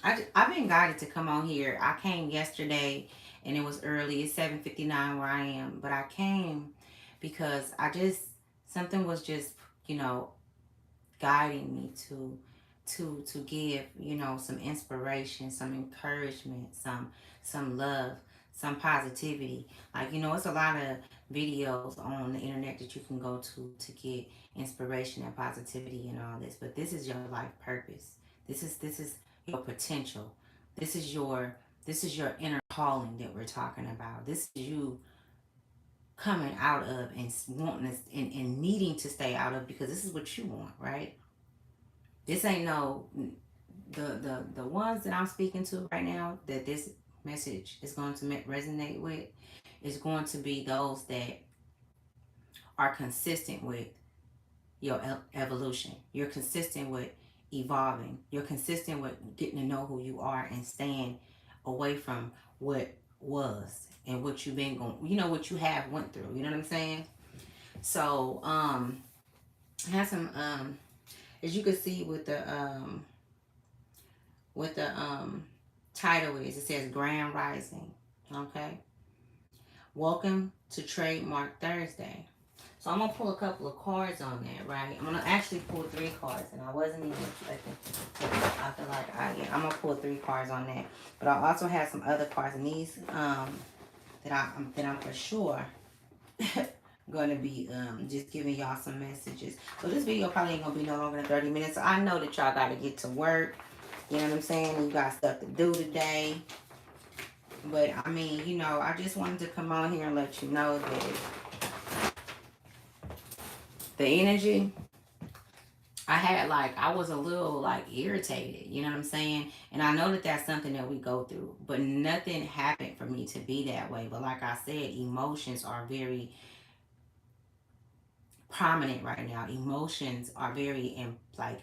I've been guided to come on here. I came yesterday and it was early. It's 7:59 where I am, but I came because I just something was just, you know, guiding me to give, you know, some inspiration, some encouragement, some love, some positivity. Like, you know, it's a lot of videos on the internet that you can go to get inspiration and positivity and all this, but this is your life purpose. This is your potential. This is your inner calling that we're talking about. This is you coming out of and wanting this and needing to stay out of, because this is what you want, right? This ain't no the ones that I'm speaking to right now that this message is going to resonate with is going to be those that are consistent with your evolution. You're consistent with evolving. You're consistent with getting to know who you are and staying away from what was and what you've been going, you know, what you have went through. You know what I'm saying? So, I have some as you can see with the title is, it says Grand Rising. Okay. Welcome to Trademark Thursday. So I'm gonna pull a couple of cards on that, right? I'm gonna actually pull three cards, and I wasn't even expecting. I feel like I'm gonna pull three cards on that, but I also have some other cards, and these that I'm for sure gonna be just giving y'all some messages. So this video probably ain't gonna be no longer than 30 minutes. So I know that y'all gotta get to work. You know what I'm saying? You got stuff to do today. But I mean, you know, I just wanted to come on here and let you know that the energy I had, like, I was a little like irritated, you know what I'm saying? And I know that that's something that we go through, but nothing happened for me to be that way. But like I said, emotions are very prominent right now. Emotions are very like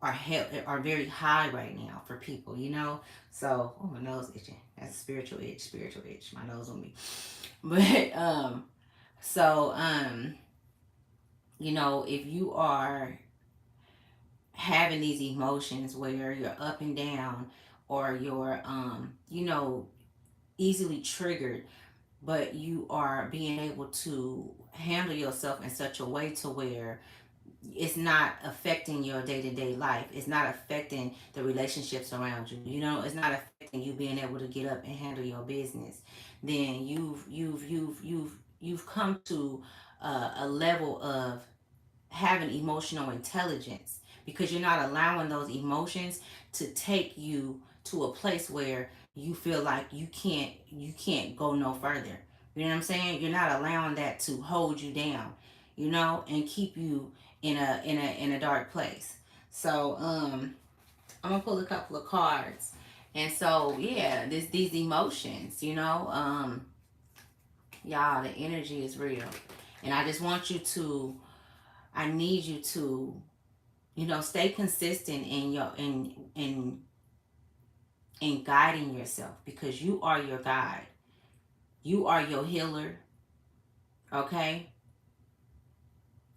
are very high right now for people, you know. So, oh, my nose itching. That's a spiritual itch. Spiritual itch. My nose on me. But so you know, if you are having these emotions where you're up and down, or you're you know, easily triggered, but you are being able to handle yourself in such a way to where it's not affecting your day-to-day life, it's not affecting the relationships around you, you know, it's not affecting you being able to get up and handle your business, then you've come to a level of having emotional intelligence, because you're not allowing those emotions to take you to a place where you feel like you can't go no further. You know what I'm saying? You're not allowing that to hold you down, you know, and keep you in a dark place. So I'm gonna pull a couple of cards. And so yeah, these emotions, you know, y'all, the energy is real. And I just want you to, I need you to, you know, stay consistent in your in guiding yourself, because you are your guide. You are your healer, okay?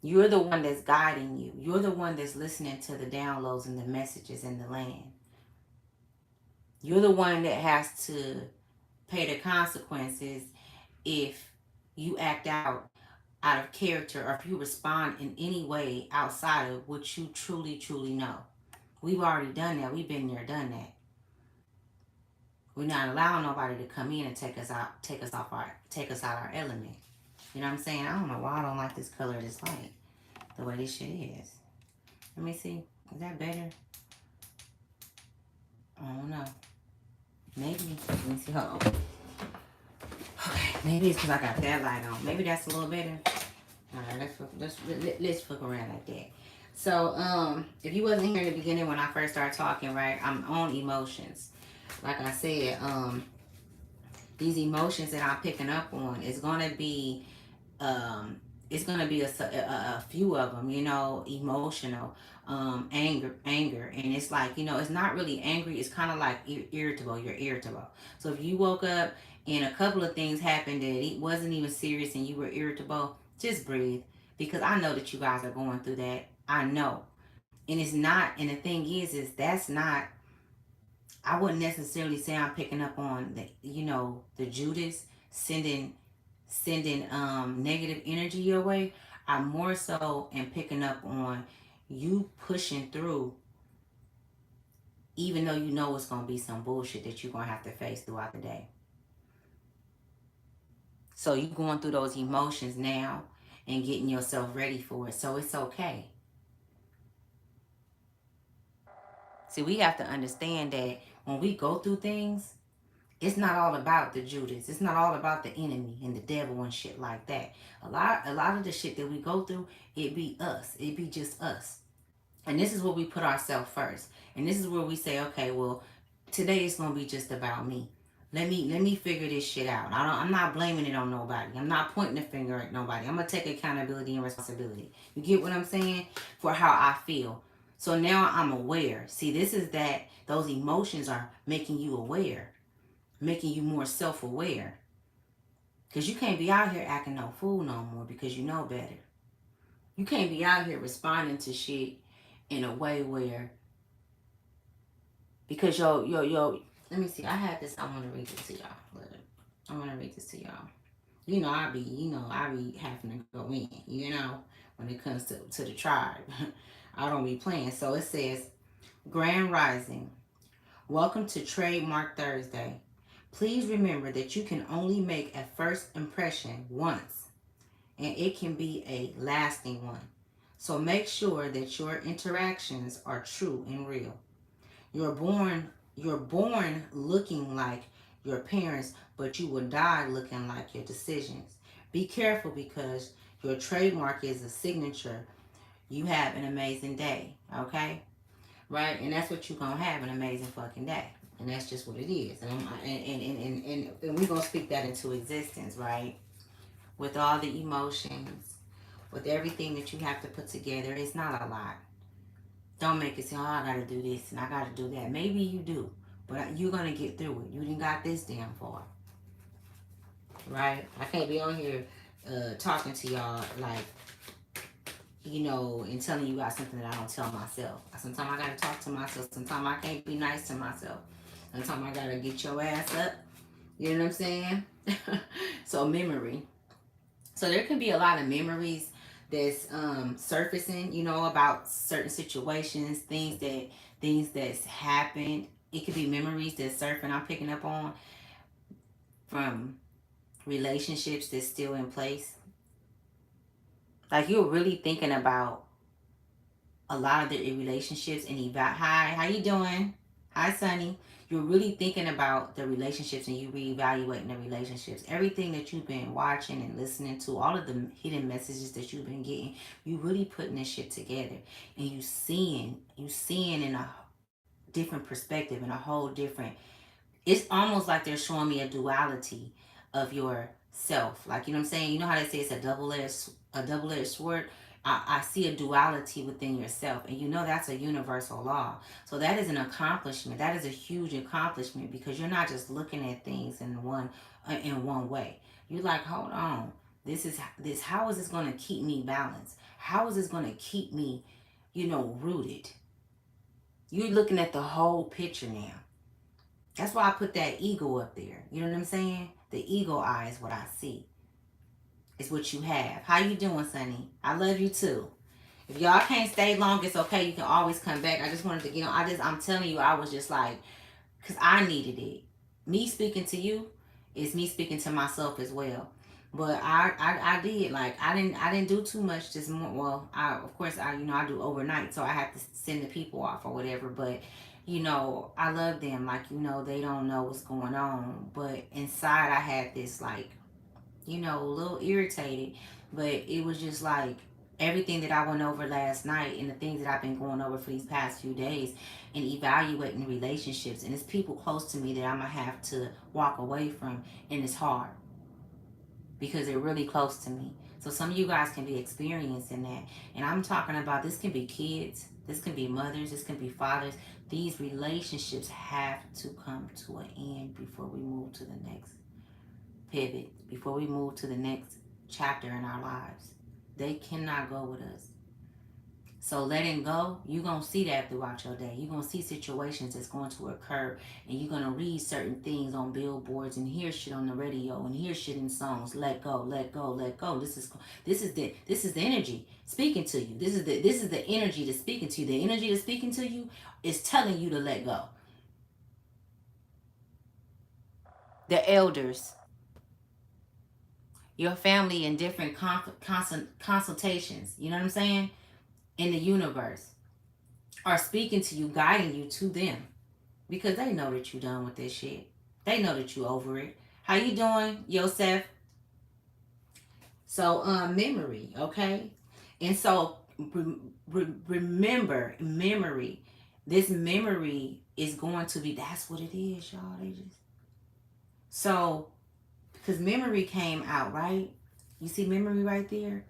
You're the one that's guiding you. You're the one that's listening to the downloads and the messages in the land. You're the one that has to pay the consequences if you act out of character, or if you respond in any way outside of what you truly know. We've already done that. We've been there, done that. We're not allowing nobody to come in and take us out our element. You know what I'm saying? I don't know why I don't like this color of this light the way this shit is. Let me see. Is that better? I don't know. Maybe. Let me see. Hold on. Okay. Maybe it's because I got that light on. Maybe that's a little better. All right. Let's flip around like that. So, if you wasn't here in the beginning when I first started talking, right? I'm on emotions. Like I said, these emotions that I'm picking up on is gonna be it's gonna be a few of them, you know, emotional, anger, and it's like, you know, it's not really angry. It's kind of like irritable. You're irritable. So if you woke up and a couple of things happened that it wasn't even serious and you were irritable, just breathe, because I know that you guys are going through that. I know, and it's not. And the thing is that's not I wouldn't necessarily say I'm picking up on the, the Judas sending negative energy your way. I more so am picking up on you pushing through, even though you know it's gonna be some bullshit that you're gonna have to face throughout the day. So you going through those emotions now and getting yourself ready for it. So it's okay. See, we have to understand that when we go through things, it's not all about the Judas. It's not all about the enemy and the devil and shit like that. A lot of the shit that we go through, it be us. It be just us. And this is where we put ourselves first. And this is where we say, okay, well, today it's gonna be just about me. Let me figure this shit out. I'm not blaming it on nobody. I'm not pointing the finger at nobody. I'm gonna take accountability and responsibility. You get what I'm saying? For how I feel. So now I'm aware. See, this is that those emotions are making you aware, making you more self-aware. Cause you can't be out here acting no fool no more because you know better. You can't be out here responding to shit in a way where, because let me see. I had this. I want to read this to y'all. I want to read this to y'all. I be having to go in. When it comes to the tribe, I don't be playing. So it says, Grand Rising. Welcome to Trademark Thursday. Please remember that you can only make a first impression once, and it can be a lasting one. So make sure that your interactions are true and real. You're born you're born looking like your parents, but you will die looking like your decisions. Be careful because your trademark is a signature. You have an amazing day, okay? Right? And that's what you're gonna have, an amazing fucking day. And that's just what it is. And we're gonna speak that into existence, right? With all the emotions, with everything that you have to put together, it's not a lot. Don't make it say, oh, I gotta do this and I gotta do that. Maybe you do, but you're gonna get through it. You didn't got this damn far, right? I can't be on here talking to y'all like, and telling you about something that I don't tell myself. Sometimes I gotta talk to myself. Sometimes I can't be nice to myself. Sometimes I gotta get your ass up. You know what I'm saying? So memory. So there can be a lot of memories that's surfacing, about certain situations, things that's happened. It could be memories that's surfing. I'm picking up on from relationships that's still in place. Like you're really thinking about a lot of the relationships and hi, how you doing? Hi, Sonny. You're really thinking about the relationships and you reevaluating the relationships. Everything that you've been watching and listening to, all of the hidden messages that you've been getting, you really putting this shit together and you seeing in a different perspective and a whole different. It's almost like they're showing me a duality of yourself. Like, you know what I'm saying? You know how they say it's a double edged sword? I see a duality within yourself, and that's a universal law. So that is an accomplishment. That is a huge accomplishment because you're not just looking at things in one way. You're like, hold on, this. How is this going to keep me balanced? How is this going to keep me, rooted? You're looking at the whole picture now. That's why I put that ego up there. You know what I'm saying? The ego eye is what I see. It's what you have. How you doing, Sonny? I love you too. If y'all can't stay long, it's okay. You can always come back. I just wanted to get on. I'm telling you, I was just like, because I needed it. Me speaking to you is me speaking to myself as well. But I did, like, I didn't do too much this morning. Well, of course I do overnight, so I have to send the people off or whatever. But I love them, like, they don't know what's going on. But inside I had this, like, a little irritated. But it was just like everything that I went over last night and the things that I've been going over for these past few days and evaluating relationships. And it's people close to me that I'm going to have to walk away from. And it's hard because they're really close to me. So some of you guys can be experiencing that. And I'm talking about, this can be kids, this can be mothers, this can be fathers. These relationships have to come to an end before we move to the next pivot, before we move to the next chapter in our lives. They cannot go with us. So letting go, you're going to see that throughout your day. You're going to see situations that's going to occur, and you're going to read certain things on billboards and hear shit on the radio and hear shit in songs. Let go, let go, let go. This is the energy speaking to you. This is the energy that's speaking to you. The energy that's speaking to you is telling you to let go. The elders, your family in different consultations, you know what I'm saying? In the universe are speaking to you, guiding you to them because they know that you done with this shit. They know that you over it. How you doing, Yosef? So, memory, okay? And so, remember, memory. This memory is going to be, that's what it is, y'all. They just, so, because memory came out, right? You see memory right there?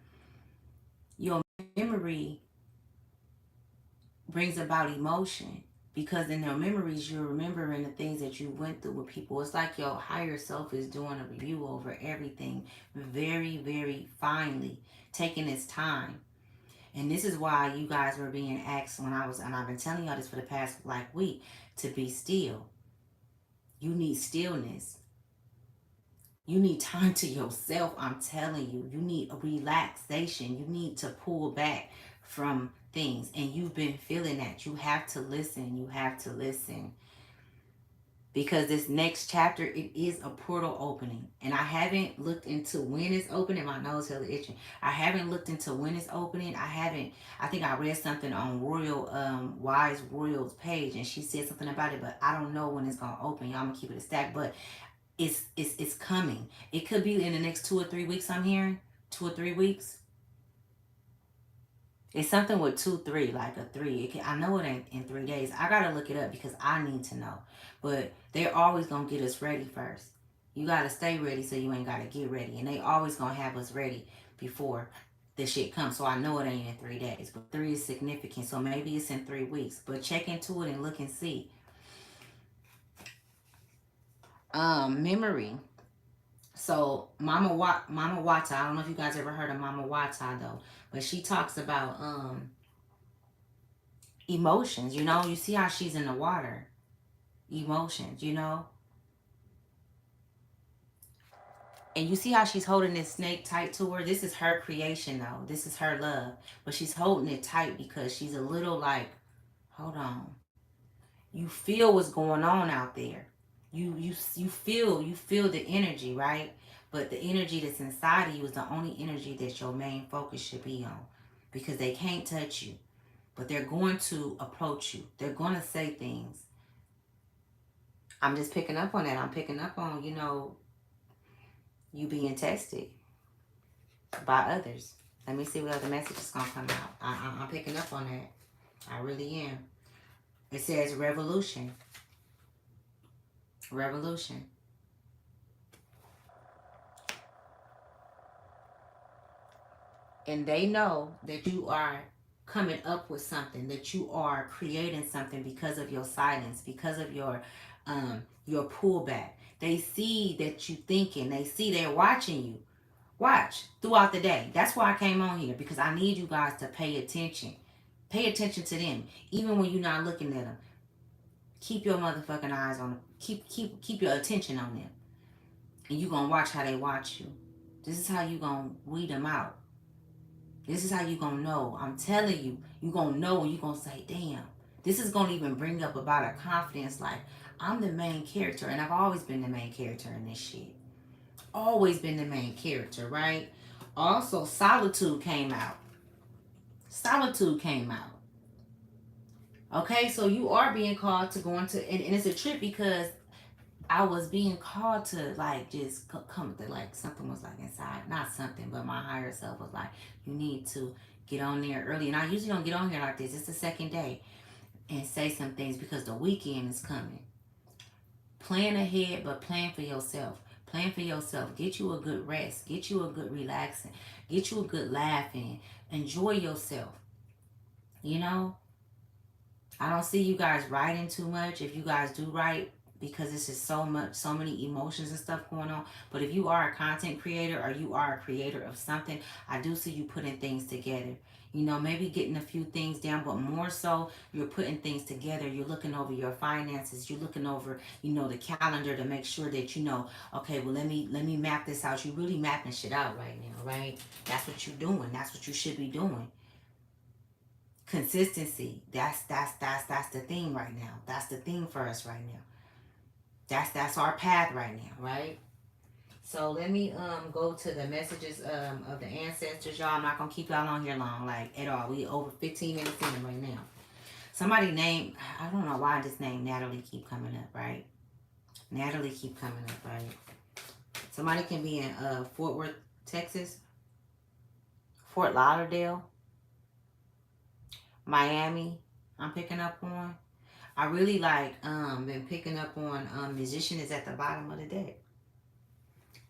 Your memory brings about emotion because in your memories you're remembering the things that you went through with people. It's like your higher self is doing a review over everything very, very finely, taking its time. And this is why you guys were being asked when I was, and I've been telling y'all this for the past like week, to be still. You need stillness. You need time to yourself. I'm telling you, you need a relaxation. You need to pull back from things. And you've been feeling that. You have to listen. You have to listen. Because this next chapter, it is a portal opening. And I haven't looked into when it's opening. My nose hella itching. I haven't looked into when it's opening. I think I read something on Wise Royal's page, and she said something about it, but I don't know when it's gonna open. Y'all, I'm gonna keep it a stack. But it's coming. It could be in the next 2 or 3 weeks. I'm hearing 2 or 3 weeks. It's something with 2, 3, like a three. I know it ain't in 3 days. I gotta look it up because I need to know. But they're always gonna get us ready first. You gotta stay ready so you ain't gotta get ready, and they always gonna have us ready before the shit comes. So I know it ain't in 3 days, but three is significant. So maybe it's in 3 weeks. But check into it and look and see. Memory. So Mama Wata, I don't know if you guys ever heard of Mama Wata though, but she talks about emotions. You see how she's in the water. Emotions. And you see how she's holding this snake tight to her. This is her creation though. This is her love, but she's holding it tight because she's a little like, hold on. You feel what's going on out there. You feel the energy, right? But the energy that's inside of you is the only energy that your main focus should be on, because they can't touch you, but they're going to approach you. They're going to say things. I'm just picking up on that. I'm picking up on you being tested by others. Let me see what other message is gonna come out. I'm picking up on that. I really am. It says revolution. Revolution. And they know that you are coming up with something, that you are creating something because of your silence, because of your pullback. They see that you thinking. They see they're watching you. Watch throughout the day. That's why I came on here, because I need you guys to pay attention. Pay attention to them, even when you're not looking at them. Keep your motherfucking eyes on them. Keep your attention on them, and you gonna watch how they watch you. This is how you gonna weed them out. This is how you gonna know. I'm telling you, you gonna know, and you gonna say, damn. This is gonna even bring up about a confidence like, I'm the main character, and I've always been the main character in this shit. Always been the main character, right? Also, solitude came out. Solitude came out. Okay, so you are being called to go into, and it's a trip because I was being called to like just come to, like, something was like inside, not something, but my higher self was like, you need to get on there early. And I usually don't get on here like this. It's the second day, and say some things because the weekend is coming. Plan ahead, but plan for yourself. Plan for yourself. Get you a good rest. Get you a good relaxing. Get you a good laughing. Enjoy yourself. You know, I don't see you guys writing too much. If you guys do write, because it's just so many emotions and stuff going on. But if you are a content creator or you are a creator of something, I do see you putting things together. You know, maybe getting a few things down, but more so, you're putting things together. You're looking over your finances. You're looking over, you know, the calendar to make sure that you know, okay, well, let me map this out. You're really mapping shit out right now, right? That's what you're doing. That's what you should be doing. Consistency. That's the thing right now. That's the thing for us right now. That's our path right now, right? So let me go to the messages of the ancestors, y'all. I'm not gonna keep y'all on here long, like at all. We over 15 minutes in right now. Somebody named, I don't know why this name Natalie keep coming up, right? Natalie keep coming up, right? Somebody can be in Fort Worth, Texas, Fort Lauderdale, Miami. I'm picking up on. I really like been picking up on musician is at the bottom of the deck.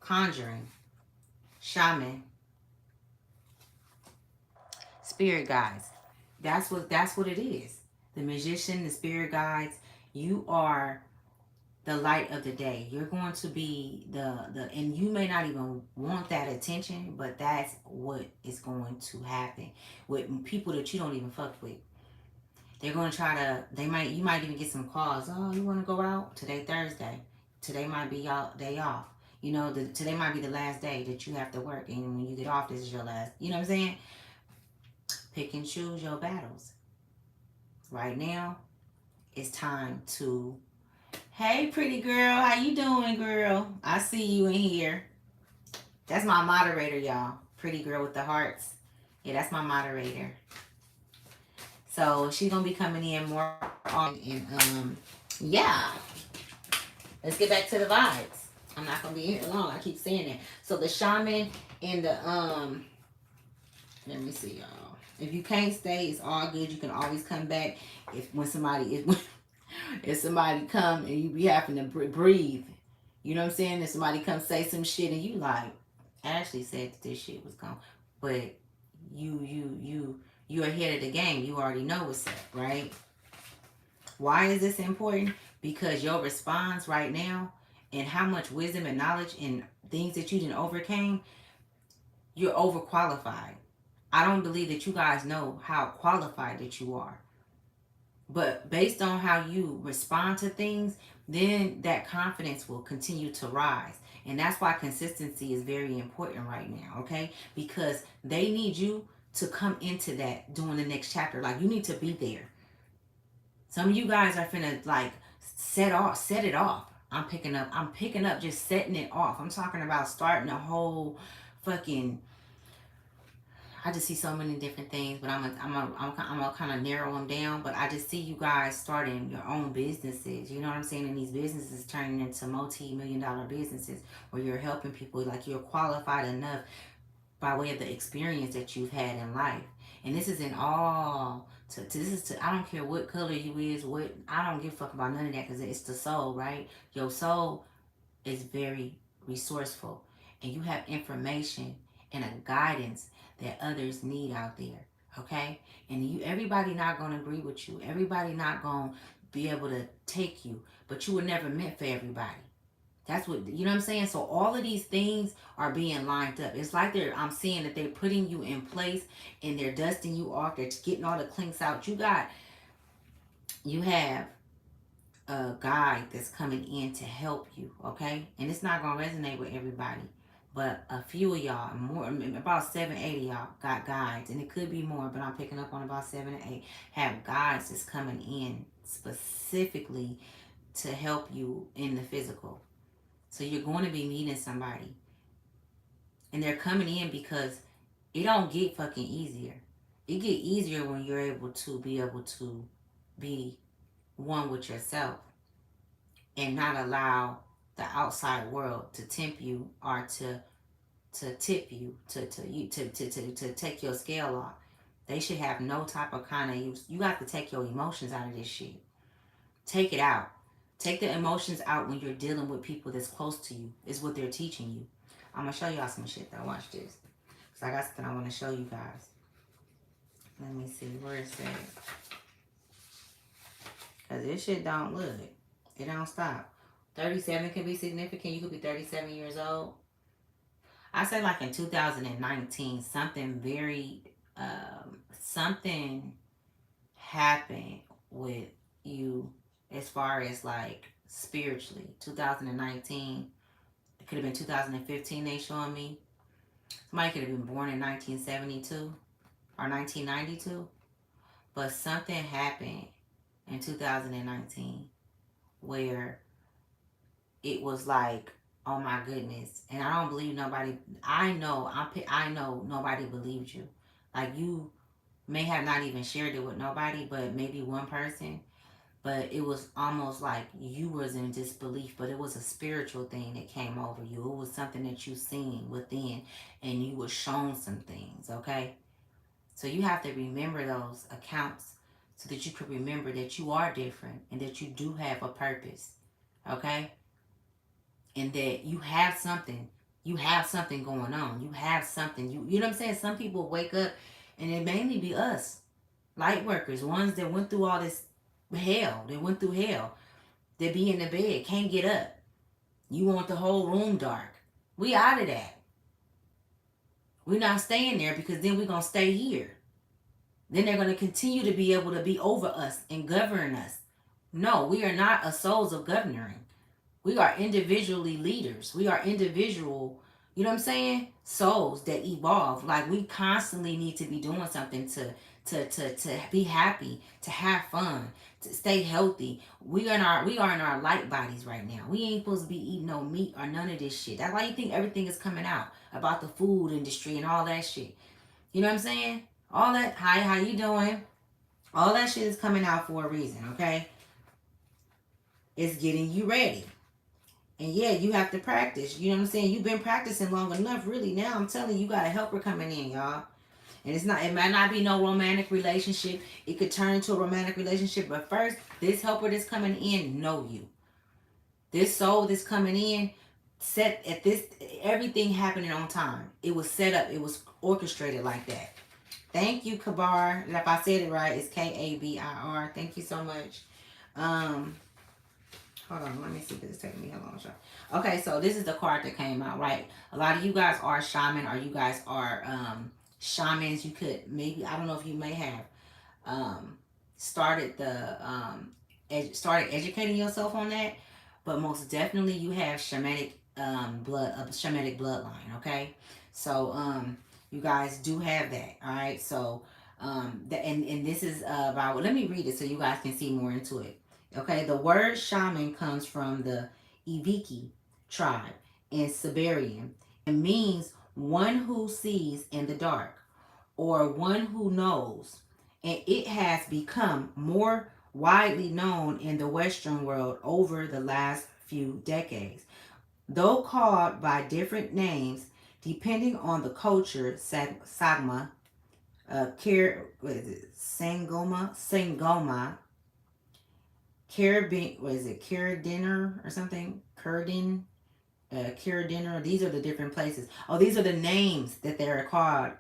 Conjuring, shaman, spirit guides. That's what it is. The magician, the spirit guides. You are the light of the day. You're going to be the and you may not even want that attention, but that's what is going to happen with people that you don't even fuck with. They're going to try to. You might even get some calls. Oh, you want to go out today? Thursday. Today might be y'all day off. You know, today might be the last day that you have to work, and when you get off, this is your last. You know what I'm saying? Pick and choose your battles. Right now, it's time to. Hey, pretty girl, how you doing, girl? I see you in here. That's my moderator, y'all. Pretty girl with the hearts. Yeah, that's my moderator. So she's gonna be coming in more on, and yeah. Let's get back to the vibes. I'm not gonna be here long. I keep saying that. So the shaman and the let me see, y'all. If you can't stay, it's all good. You can always come back. If somebody come and you be having to breathe, you know what I'm saying? If somebody come say some shit and you like, Ashley said that this shit was gone, but you're ahead of the game. You already know what's up, right? Why is this important? Because your response right now and how much wisdom and knowledge and things that you didn't overcame, you're overqualified. I don't believe that you guys know how qualified that you are. But based on how you respond to things, then that confidence will continue to rise. And that's why consistency is very important right now, okay? Because they need you to come into that during the next chapter. Like, you need to be there. Some of you guys are finna like set it off. I'm picking up just setting it off. I'm talking about starting a whole fucking. I just see so many different things, but I'm gonna kind of narrow them down. But I just see you guys starting your own businesses. You know what I'm saying? And these businesses turning into multi-million-dollar businesses where you're helping people. Like, you're qualified enough by way of the experience that you've had in life. And this is in all this is to, I don't care what color you is, what, I don't give a fuck about none of that, because it's the soul, right? Your soul is very resourceful, and you have information and a guidance that others need out there, okay? And everybody not going to agree with you. Everybody not going to be able to take you, but you were never meant for everybody. That's what, you know what I'm saying? So all of these things are being lined up. It's like I'm seeing that they're putting you in place and they're dusting you off. They're getting all the clinks out. You have a guide that's coming in to help you, okay? And it's not going to resonate with everybody. But a few of y'all, more, about 7, 8 of y'all got guides. And it could be more, but I'm picking up on about 7 or 8. Have guides that's coming in specifically to help you in the physical. So you're going to be meeting somebody. And they're coming in because it don't get fucking easier. It get easier when you're able to be one with yourself and not allow the outside world to tempt you or to tip you, to take your scale off. They should have no type of kind of use. You got to take your emotions out of this shit. Take it out. Take the emotions out when you're dealing with people that's close to you, is what they're teaching you. I'm going to show y'all some shit though. Watch this. Because I got something I want to show you guys. Let me see. Where is that? Because this shit don't look. It don't stop. 37 could be significant. You could be 37 years old. I say like in 2019, something happened with you as far as like spiritually. 2019, it could have been 2015 they showing me. Somebody could have been born in 1972 or 1992, but something happened in 2019 where it was like, oh my goodness. And I don't believe nobody. I know nobody believed you. Like, you may have not even shared it with nobody, but maybe one person. But it was almost like you was in disbelief, but it was a spiritual thing that came over you. It was something that you seen within, and you were shown some things. Okay, so you have to remember those accounts so that you can remember that you are different and that you do have a purpose. Okay, and that you have something going on. You have something. You know what I'm saying? Some people wake up, and it mainly be us, light workers, ones that went through all this hell. They went through hell. They be in the bed, can't get up. You want the whole room dark. We out of that. We're not staying there, because then we're gonna stay here. Then they're gonna continue to be able to be over us and govern us. No, we are not a souls of governing. We are individually leaders. We are individual, you know what I'm saying? Souls that evolve. Like, we constantly need to be doing something to be happy, to have fun, to stay healthy. We are in our light bodies right now. We ain't supposed to be eating no meat or none of this shit. That's why you think everything is coming out about the food industry and all that shit. You know what I'm saying? All that, hi, how you doing? All that shit is coming out for a reason, okay? It's getting you ready. And yeah, you have to practice. You know what I'm saying? You've been practicing long enough, really. Now I'm telling you, you got a helper coming in, y'all. And it might not be no romantic relationship. It could turn into a romantic relationship. But first, this helper that's coming in know you. This soul that's coming in, set at this, everything happening on time. It was set up. It was orchestrated like that. Thank you, Kabar. If I said it right, it's Kabir. Thank you so much. Um, Hold on, let me see if this is taking me a long shot. Okay, so this is the card that came out, right? A lot of you guys are shaman, or you guys are shamans. You could maybe, I don't know if you may have um, started started educating yourself on that, but most definitely you have shamanic shamanic bloodline. Okay, so you guys do have that. All right, so and this is about. Well, let me read it so you guys can see more into it. Okay, the word shaman comes from the Iviki tribe in Siberian and means one who sees in the dark, or one who knows. And it has become more widely known in the Western world over the last few decades. Though called by different names depending on the culture, Sagma, Sangoma, Carabin, what is it, Caradiner or something? Caradiner. These are the different places. Oh, these are the names that they're called.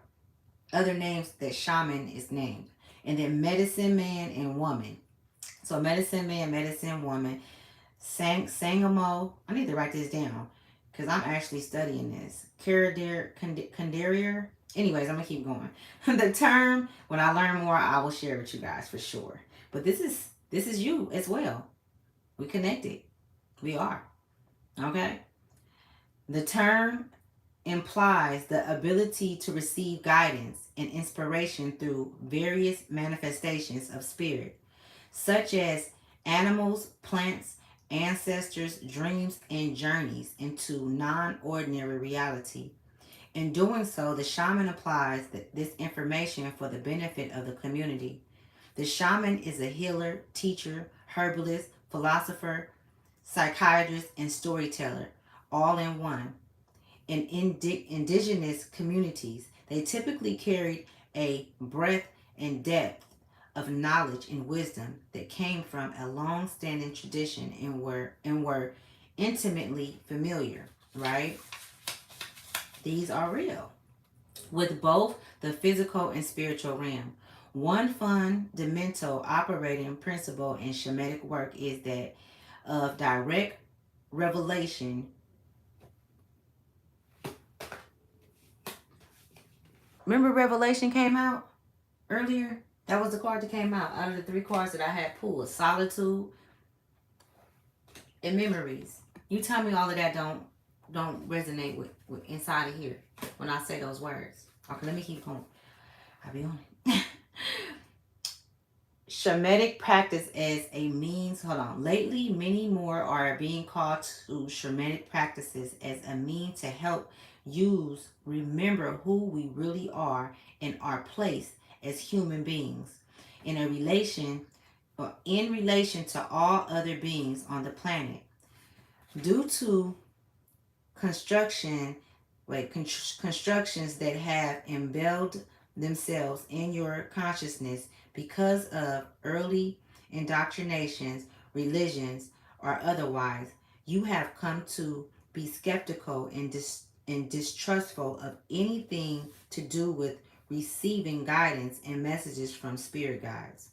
Other names that shaman is named. And then medicine man and woman. So medicine man, medicine woman. Sangamo. I need to write this down because I'm actually studying this. Condarier. Anyways, I'm going to keep going. The term, when I learn more, I will share with you guys for sure. But this is you as well. We connected. We are. Okay? The term implies the ability to receive guidance and inspiration through various manifestations of spirit, such as animals, plants, ancestors, dreams, and journeys into non-ordinary reality. In doing so, the shaman applies this information for the benefit of the community. The shaman is a healer, teacher, herbalist, philosopher, psychiatrist, and storyteller, all in one. In indigenous communities, they typically carried a breadth and depth of knowledge and wisdom that came from a long-standing tradition and were intimately familiar, right? These are real with both the physical and spiritual realm. One fundamental operating principle in shamanic work is that of direct Revelation. Remember Revelation came out earlier? That was the card that came out of the three cards that I had pulled. Solitude and memories. You tell me all of that don't resonate with inside of here when I say those words. Okay, let me keep going. I'll be on it. Shamanic practice as a means. Hold on. Lately, many more are being called to shamanic practices as a means to help use remember who we really are and our place as human beings in a relation or in relation to all other beings on the planet. Due to construction constructions that have embelled themselves in your consciousness because of early indoctrinations, religions, or otherwise, you have come to be skeptical and distrustful of anything to do with receiving guidance and messages from spirit guides.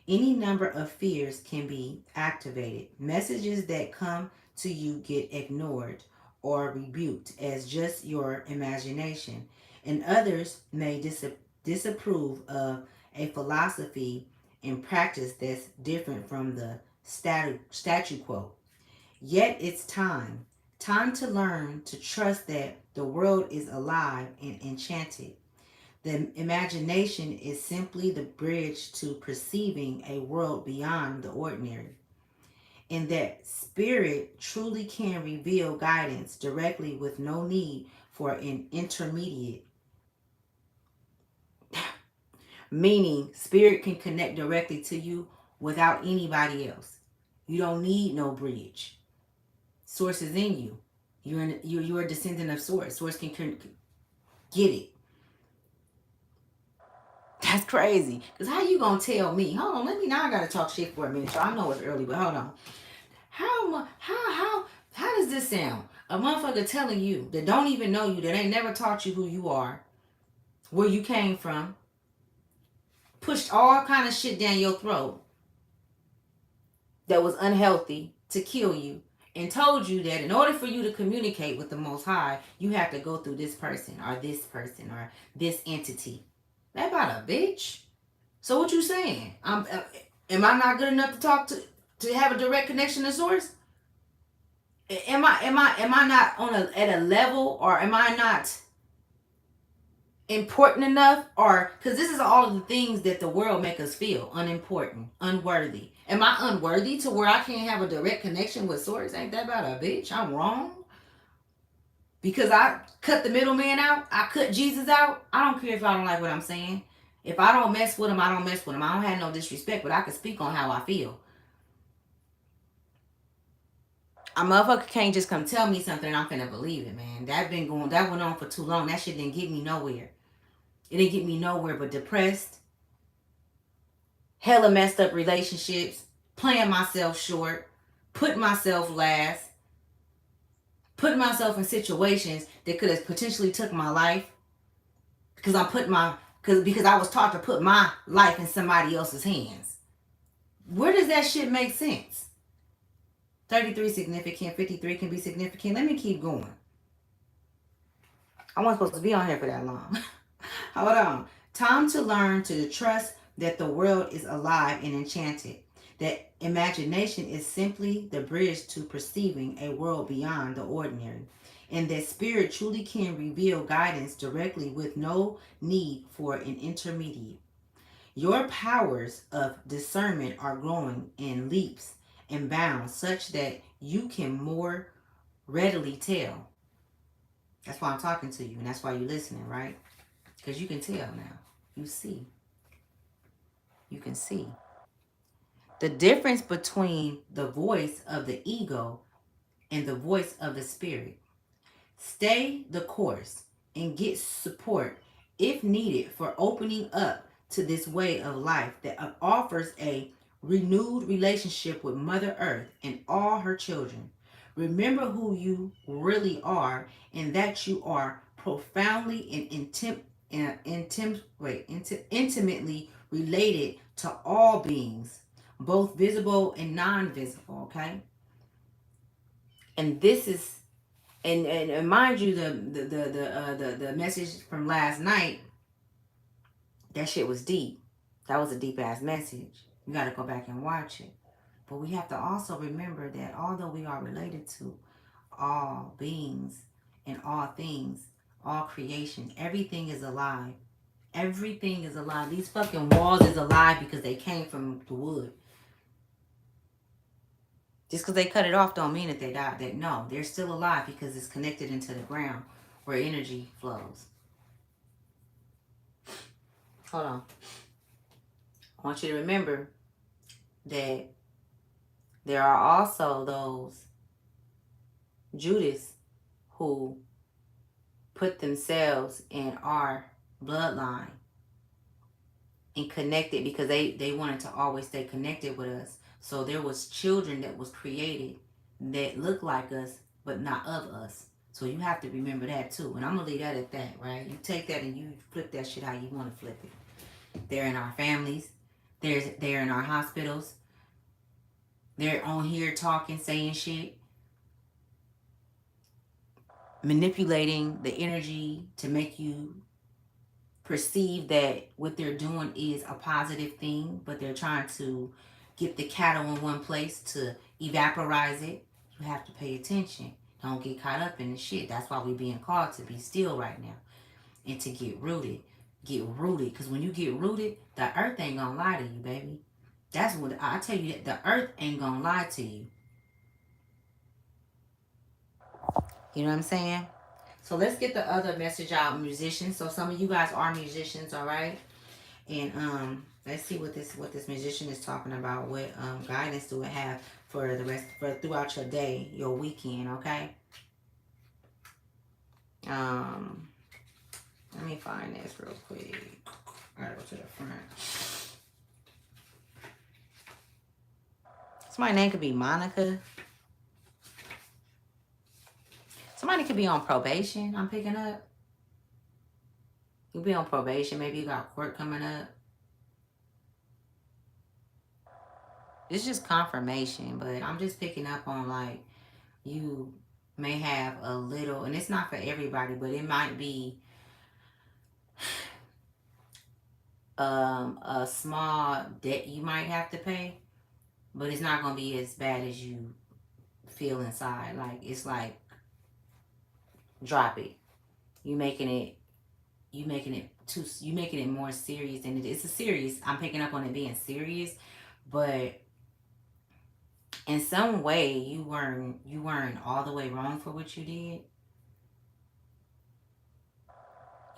Any number of fears can be activated. Messages that come to you get ignored or rebuked as just your imagination, and others may disapprove of a philosophy and practice that's different from the statu quo. Yet it's time to learn to trust that the world is alive and enchanted. The imagination is simply the bridge to perceiving a world beyond the ordinary, and that spirit truly can reveal guidance directly with no need for an intermediate. Meaning, spirit can connect directly to you without anybody else. You don't need no bridge. Source is in you. You're a descendant of Source. Source can get it. That's crazy. Cause how you gonna tell me? Hold on, let me now. I gotta talk shit for a minute. So I know it's early, but hold on. How does this sound? A motherfucker telling you that don't even know you, that ain't never taught you who you are, where you came from, pushed all kind of shit down your throat that was unhealthy to kill you, and told you that in order for you to communicate with the Most High, you have to go through this person or this entity. That about a bitch. So what you saying? Am I not good enough to talk to have a direct connection to Source? Am I not on at a level, or am I not important enough? Or because this is all of the things that the world make us feel: unimportant, unworthy. Am I unworthy to where I can't have a direct connection with Source? Ain't that about a bitch? I'm wrong because I cut the middleman out. I cut Jesus out. I don't care if I don't like what I'm saying. If I don't mess with him, I don't mess with him. I don't have no disrespect, but I can speak on how I feel. A motherfucker can't just come tell me something and I'm finna believe it, man. That went on for too long. That shit didn't get me nowhere. It didn't get me nowhere but depressed, hella messed up relationships, playing myself short, putting myself last, putting myself in situations that could have potentially took my life because because I was taught to put my life in somebody else's hands. Where does that shit make sense? 33 significant, 53 can be significant. Let me keep going. I wasn't supposed to be on here for that long. Hold on. Time to learn to trust that the world is alive and enchanted. That imagination is simply the bridge to perceiving a world beyond the ordinary. And that spirit truly can reveal guidance directly with no need for an intermediate. Your powers of discernment are growing in leaps and bounds such that you can more readily tell. That's why I'm talking to you, and that's why you're listening, right? Because you can tell now. You see. You can see. The difference between the voice of the ego and the voice of the spirit. Stay the course and get support if needed for opening up to this way of life that offers a renewed relationship with Mother Earth and all her children. Remember who you really are and that you are profoundly and intimately related to all beings, both visible and non-visible, okay? And this is, and mind you, the message from last night, that shit was deep. That was a deep ass message. You got to go back and watch it. But we have to also remember that although we are related to all beings and all things, all creation, everything is alive. Everything is alive. These fucking walls is alive because they came from the wood. Just because they cut it off don't mean that they died. That no, they're still alive because it's connected into the ground where energy flows. Hold on. I want you to remember that there are also those Judas who put themselves in our bloodline and connected because they wanted to always stay connected with us. So there was children that was created that look like us but not of us. So you have to remember that too. And I'm gonna leave that at that, right? You take that and you flip that shit how you want to flip it. They're in our families. They're in our hospitals. They're on here talking, saying shit, manipulating the energy to make you perceive that what they're doing is a positive thing, but they're trying to get the cattle in one place to evaporize it. You have to pay attention. Don't get caught up in the shit. That's why we're being called to be still right now and to get rooted. Get rooted. Because when you get rooted, the earth ain't gonna lie to you, baby. That's what I tell you, that the earth ain't gonna lie to you. You know what I'm saying? So let's get the other message out, musicians. So some of you guys are musicians, all right? And let's see what this musician is talking about. What guidance do it have for the rest for throughout your day, your weekend, okay? Um Let me find this real quick. I gotta go to the front. Somebody's name could be Monica. Somebody could be on probation, I'm picking up. You'll be on probation. Maybe you got court coming up. It's just confirmation, but I'm just picking up on like you may have a little, and it's not for everybody, but it might be a small debt you might have to pay, but it's not gonna be as bad as you feel inside. Like it's like drop it. You making it you making it more serious than it is. It's a serious. I'm picking up on it being serious, but in some way you weren't all the way wrong for what you did.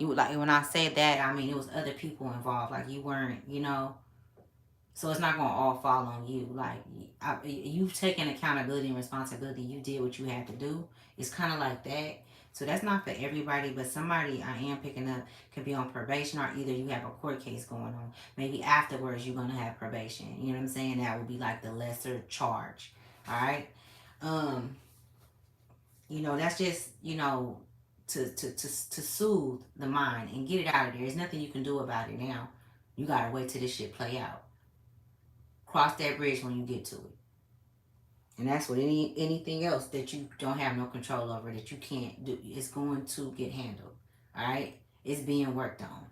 You like when I say that, I mean it was other people involved. Like you weren't, so it's not gonna all fall on you. Like you've taken accountability and responsibility. You did what you had to do. It's kind of like that. So that's not for everybody, but somebody I am picking up could be on probation, or either you have a court case going on. Maybe afterwards you're gonna have probation. You know what I'm saying? That would be like the lesser charge. All right. Um, that's just to soothe the mind and get it out of there. There's nothing you can do about it now. You gotta wait till this shit play out. Cross that bridge when you get to it. And that's what anything else that you don't have no control over, that you can't do, it's going to get handled. All right? It's being worked on.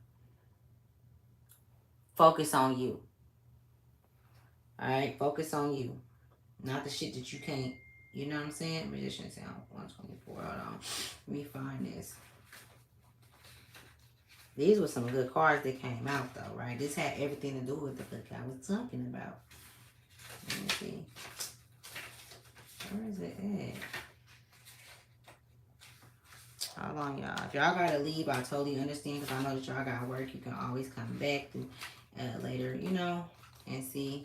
Focus on you. All right? Focus on you. Not the shit that you can't. You know what I'm saying? Magician sound 124. Hold on. Let me find this. These were some good cards that came out though, right? This had everything to do with the book I was talking about. Let me see. Where is it at? Hold on, y'all. If y'all gotta leave, I totally understand, because I know that y'all gotta work. You can always come back later, and see.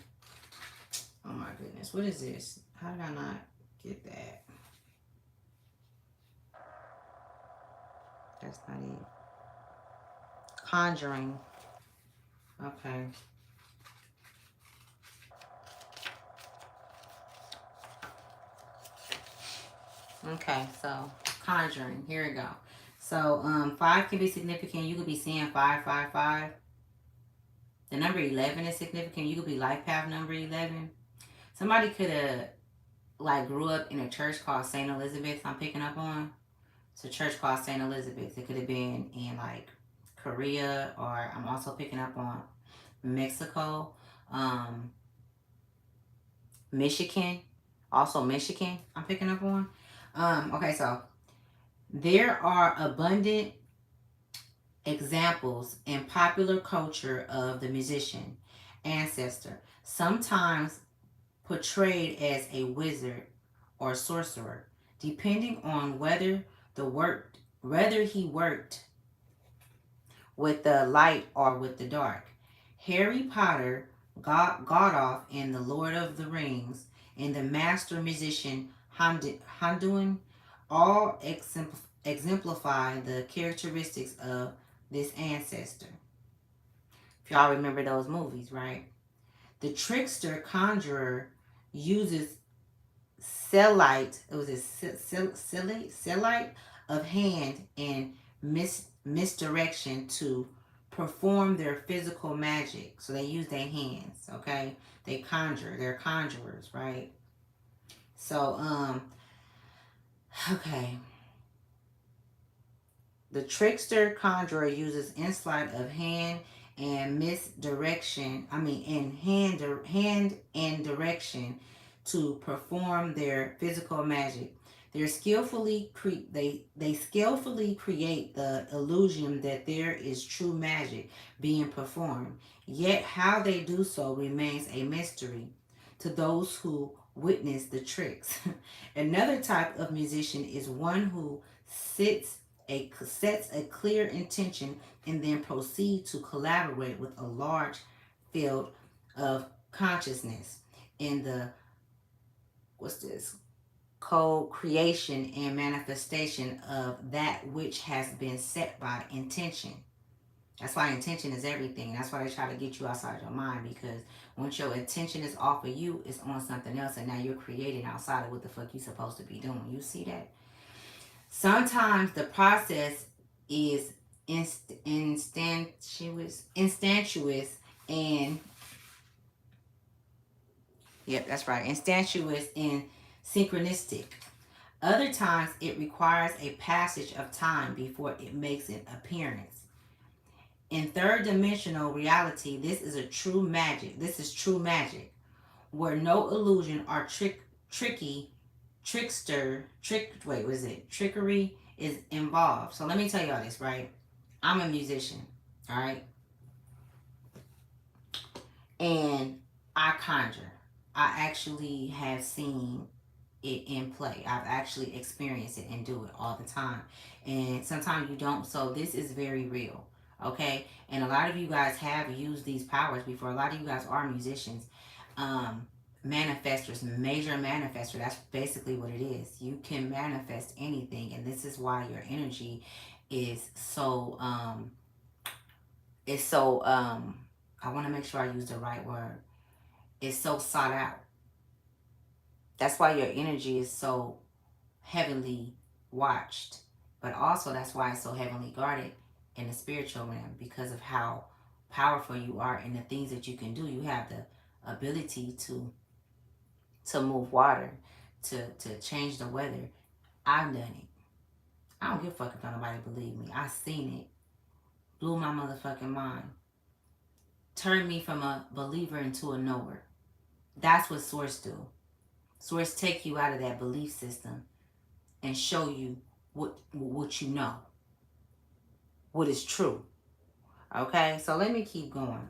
Oh my goodness. What is this? How did I not get that? That's not it. Conjuring. Okay. Okay, so conjuring. Here we go. So 5 can be significant. You could be seeing 555. The number 11 is significant. You could be life path number 11. Somebody could have like grew up in a church called St. Elizabeth. I'm picking up on. It's a church called St. Elizabeth. It could have been in like Korea, or I'm also picking up on Mexico, um, Michigan, also Michigan. I'm picking up on. Okay, so there are abundant examples in popular culture of the musician ancestor, sometimes portrayed as a wizard or sorcerer, depending on whether he worked with the light or with the dark. Harry Potter, Godolph in The Lord of the Rings, and the master musician Handuin all exemplify the characteristics of this ancestor. If y'all remember those movies, right? The trickster conjurer uses cellite of hand and misdirection to perform their physical magic. So they use their hands, okay? They're conjurers, right? So, okay. The trickster conjurer uses insight of hand and misdirection, and hand and direction to perform their physical magic. They skillfully create the illusion that there is true magic being performed. Yet how they do so remains a mystery to those who witness the tricks. Another type of musician is one who sets a clear intention and then proceed to collaborate with a large field of consciousness in the what's this co-creation and manifestation of that which has been set by intention. That's why intention is everything. That's why they try to get you outside your mind, because once your intention is off of you, it's on something else, and now you're creating outside of what the fuck you're supposed to be doing. You see that? Sometimes the process is instantaneous, and yep, that's right, instantaneous and synchronistic. Other times it requires a passage of time before it makes an appearance. In third dimensional reality, this is true magic. This is true magic, where no illusion or trickery is involved. So let me tell y'all this, right? I'm a musician, all right? And I conjure. I actually have seen it in play. I've actually experienced it and do it all the time. And sometimes you don't. So this is very real. Okay? And a lot of you guys have used these powers before. A lot of you guys are musicians. Manifestors, major manifestor. That's basically what it is. You can manifest anything. And this is why your energy is so I want to make sure I use the right word. It's so sought out. That's why your energy is so heavily watched. But also that's why it's so heavily guarded in the spiritual realm, because of how powerful you are and the things that you can do. You have the ability to move water, to change the weather. I've done it. I don't give a fuck if nobody believe me. I seen it. Blew my motherfucking mind. Turned me from a believer into a knower. That's what Source do. Source take you out of that belief system and show you what you know, what is true. Okay, so let me keep going.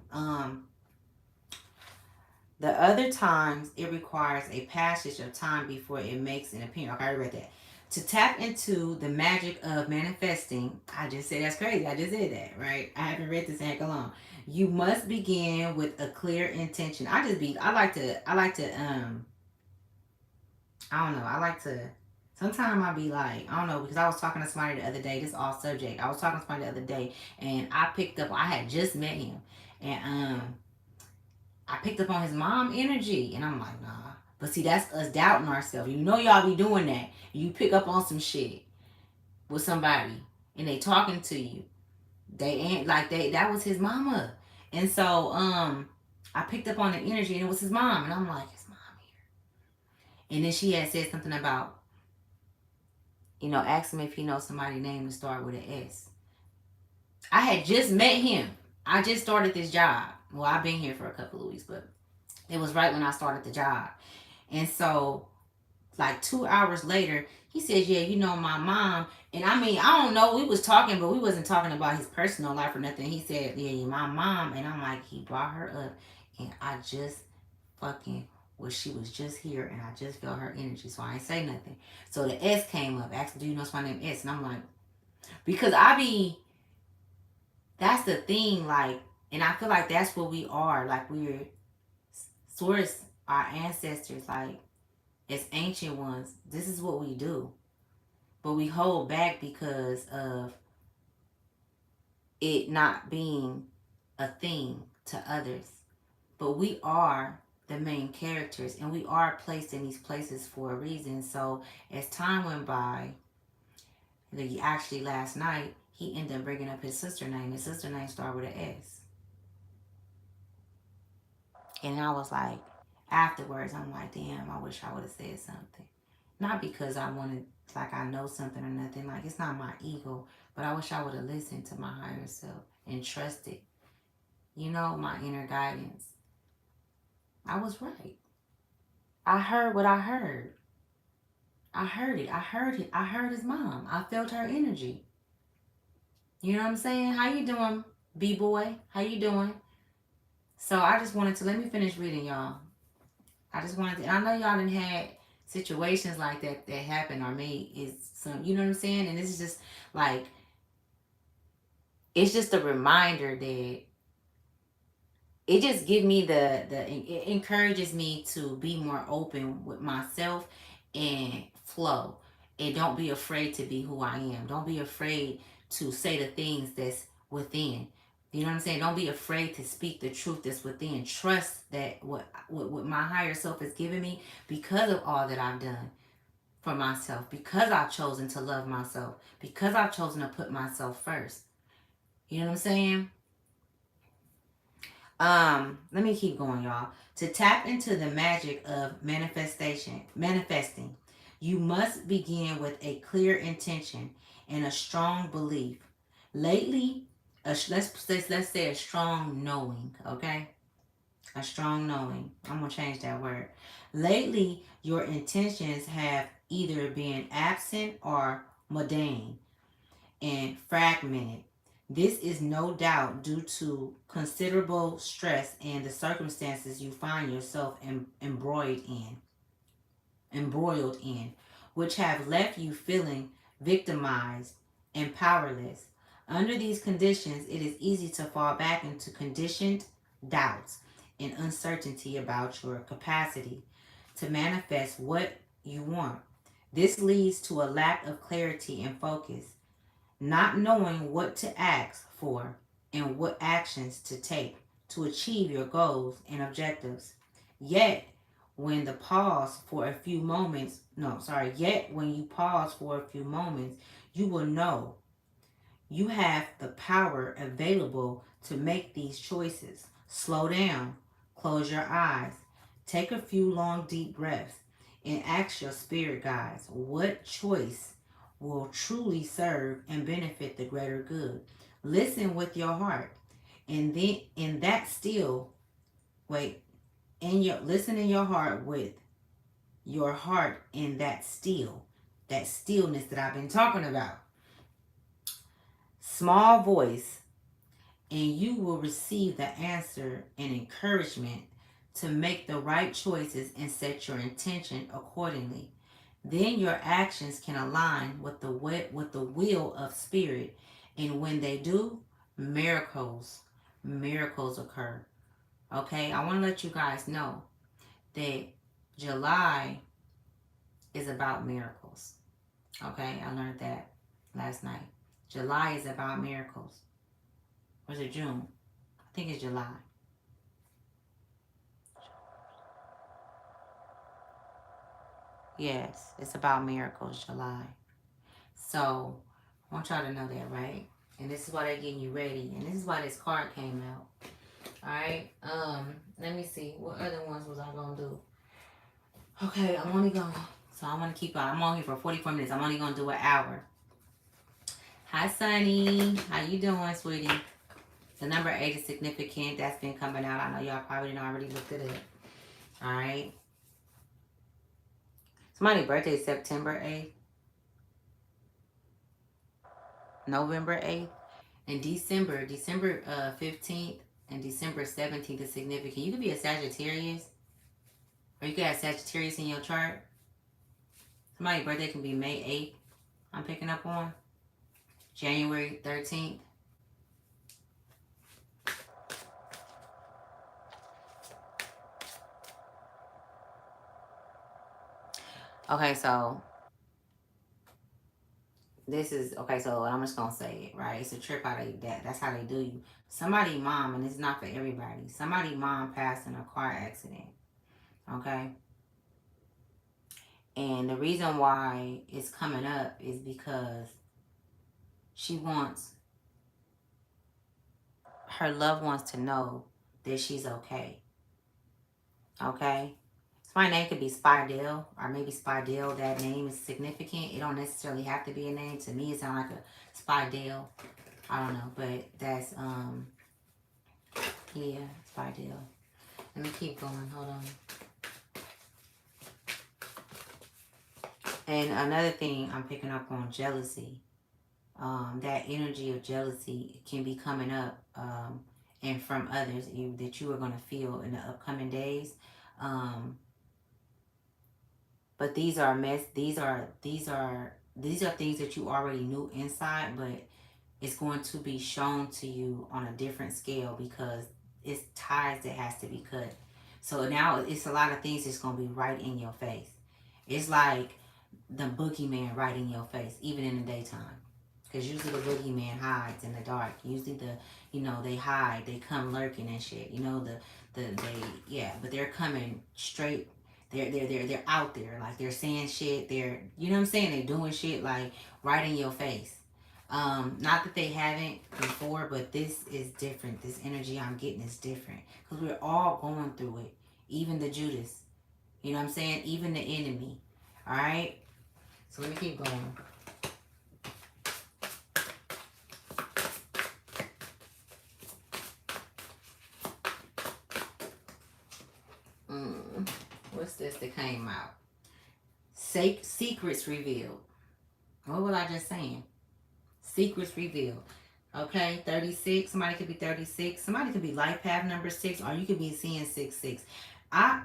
The other times it requires a passage of time before it makes an appearance. Okay, I read that. To tap into the magic of manifesting, I just said that's crazy. I just said that, right? I haven't read this in heck long. You must begin with a clear intention. I like to, I don't know. I like to, sometimes I be like, I don't know, because I was talking to somebody the other day, this off subject. I was talking to somebody the other day, and I picked up, I had just met him, and I picked up on his mom energy, and I'm like, nah. But see, that's us doubting ourselves. You know y'all be doing that. You pick up on some shit with somebody, and they talking to you. They ain't, like, that was his mama. And so, I picked up on the energy, and it was his mom, and I'm like, his mom here. And then she had said something about, ask him if he knows somebody's name to start with an S. I had just met him. I just started this job. Well, I've been here for a couple of weeks, but it was right when I started the job. And so, like 2 hours later, he said, yeah, my mom. And I mean, I don't know. We was talking, but we wasn't talking about his personal life or nothing. He said, yeah, my mom. And I'm like, he brought her up. And I just fucking, well, she was just here and I just felt her energy. So I ain't say nothing. So the S came up. Asked, do you know my name S? And I'm like, because that's the thing. Like, and I feel like that's what we are. Like, we're source, our ancestors, like, as ancient ones, this is what we do. But we hold back because of it not being a thing to others. But we are the main characters and we are placed in these places for a reason. So as time went by, actually last night, he ended up bringing up his sister name. His sister name started with an S. And I was like, afterwards, I'm like, damn, I wish I would have said something. Not because I wanted, like, I know something or nothing. Like, it's not my ego. But I wish I would have listened to my higher self and trusted, my inner guidance. I was right. I heard what I heard. I heard it. I heard it. I heard his mom. I felt her energy. You know what I'm saying? How you doing, B-boy? How you doing? So I just wanted to, let me finish reading, y'all. I just wanted to, I know y'all done had situations like that happen or made is some, you know what I'm saying? And this is just like, it's just a reminder that it just give me it encourages me to be more open with myself and flow. And don't be afraid to be who I am. Don't be afraid to say the things that's within. You know what I'm saying? Don't be afraid to speak the truth that's within. Trust that what my higher self has given me, because of all that I've done for myself, because I've chosen to love myself, because I've chosen to put myself first. You know what I'm saying? Let me keep going, y'all. To tap into the magic of manifesting, you must begin with a clear intention and a strong belief. Lately, let's say a strong knowing, okay? A strong knowing. I'm gonna change that word. Lately, your intentions have either been absent or mundane and fragmented. This is no doubt due to considerable stress and the circumstances you find yourself embroiled in, which have left you feeling victimized and powerless. Under these conditions, it is easy to fall back into conditioned doubts and uncertainty about your capacity to manifest what you want. This leads to a lack of clarity and focus, not knowing what to ask for and what actions to take to achieve your goals and objectives. Yet, when the pause for a few moments, no, sorry, yet when you pause for a few moments, you will know you have the power available to make these choices. Slow down, close your eyes, take a few long, deep breaths, and ask your spirit guides what choice will truly serve and benefit the greater good. Listen with your heart, and then in that still, wait, listen in your heart with your heart in that stillness that I've been talking about. Small voice, and you will receive the answer and encouragement to make the right choices and set your intention accordingly. Then your actions can align with the will of spirit, and when they do, miracles occur. Okay, I want to let you guys know that July is about miracles. Okay, I learned that last night. July is about miracles. Or is it June? I think it's July. Yes, it's about miracles, July. So I want y'all to know that, right? And this is why they're getting you ready. And this is why this card came out. Alright. Let me see. What other ones was I gonna do? Okay, I'm only going. So I want to keep. I'm on here for 44 minutes. I'm only gonna do an hour. Hi, Sunny. How you doing, sweetie? The number 8 is significant. That's been coming out. I know y'all probably didn't already looked at it. All right. Somebody's birthday is September 8th, November 8th, and December 15th, and December 17th is significant. You could be a Sagittarius, or you could have Sagittarius in your chart. Somebody's birthday can be May 8th. I'm picking up on January 13th. Okay, so this is okay. So I'm just gonna say it, right? It's a trip how they that. That's how they do you. Somebody mom, and it's not for everybody. Somebody mom passed in a car accident. Okay, and the reason why it's coming up is because she wants her loved ones to know that she's okay. Okay. So my name could be Spidell, or maybe Spidell. That name is significant. It don't necessarily have to be a name. To me, it sounds like a Spidell. I don't know, but that's yeah, Spidell. Let me keep going. Hold on. And another thing I'm picking up on jealousy. That energy of jealousy can be coming up, and from others that you are going to feel in the upcoming days. Um, but these are things that you already knew inside, but it's going to be shown to you on a different scale because it's ties that has to be cut. So now it's a lot of things that's going to be right in your face. It's like the boogeyman right in your face, even in the daytime. Because usually the boogeyman hides in the dark. Usually they hide, they come lurking and shit. They but they're coming straight. They're out there, like they're saying shit. You know what I'm saying. They're doing shit like right in your face. Not that they haven't before, but this is different. This energy I'm getting is different because we're all going through it. Even the Judas. You know what I'm saying. Even the enemy. All right. So let me keep going. What's this that came out? Secrets revealed. What was I just saying? Secrets revealed. Okay, 36. Somebody could be 36. Somebody could be life path number 6, or you could be seeing 6. I